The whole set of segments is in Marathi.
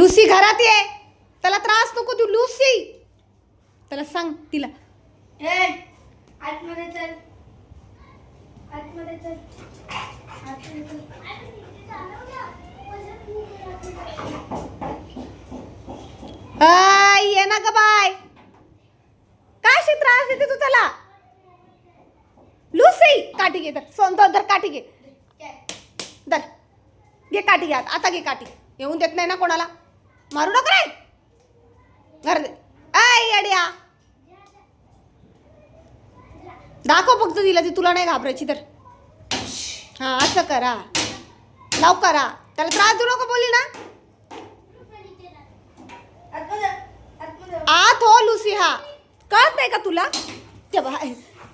लुसी घरात ये. त्याला त्रास नको देऊ. लुसी त्याला सांग तिला. आतमध्ये चल. आतमध्ये चल. आतमध्ये चल. ये ना ग बाय. काय शी त्रास देते तू त्याला. लुसी काठी घे. तर धर काठी घे. धर घे काठी घ्या. आता घे काठी. येऊन देत नाही ना कोणाला. मारू नको रे. घर दे. अड्या दाखव फक्त तिला. ती तुला नाही घाबरायची. तर हा असं करा. लाव करा. त्याला त्रास देऊ नको बोलली ना. आत हो लुसी. हा कळत नाही का तुला.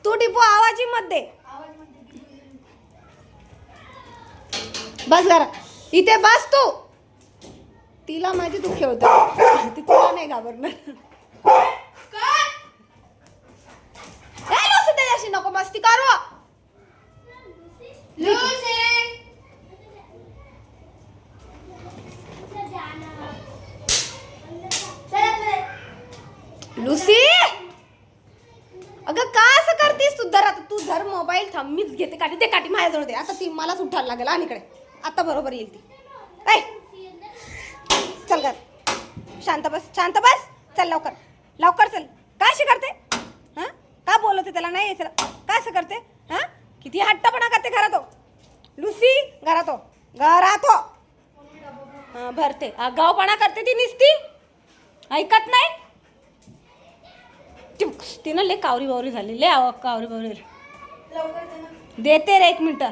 तू टिपू आवाजी मध्ये बस घरा. इथे बस तू. तिला माहिती तू खेळतो. ती तुला नाही घाबरणार. लुसी त्याच्याशी नको मस्ती करू. लुसी अगं का असं करतेस तू. तू धर मोबाईल. थांब मीच घेते काठी. ते काठी माझ्याजवळ दे. आता ती मलाच उठायला लागेल. आणि इकडे आता बरोबर येईल ती. चल कर. शांत बस. शांत बस. चल लवकर लवकर चल. काय अशी करते. हां का बोलवते त्याला. नाही यायचं काय असं करते. हां किती हट्टपणा करते घरात हो. लुसी घरात हो. घरात हो. हां भरते. आगाऊपणा करते ती निसती. ऐकत नाही. ती ना लय कावरी बावरी झाली. लय कावरी बावरी. देते रे 1 मिनिट.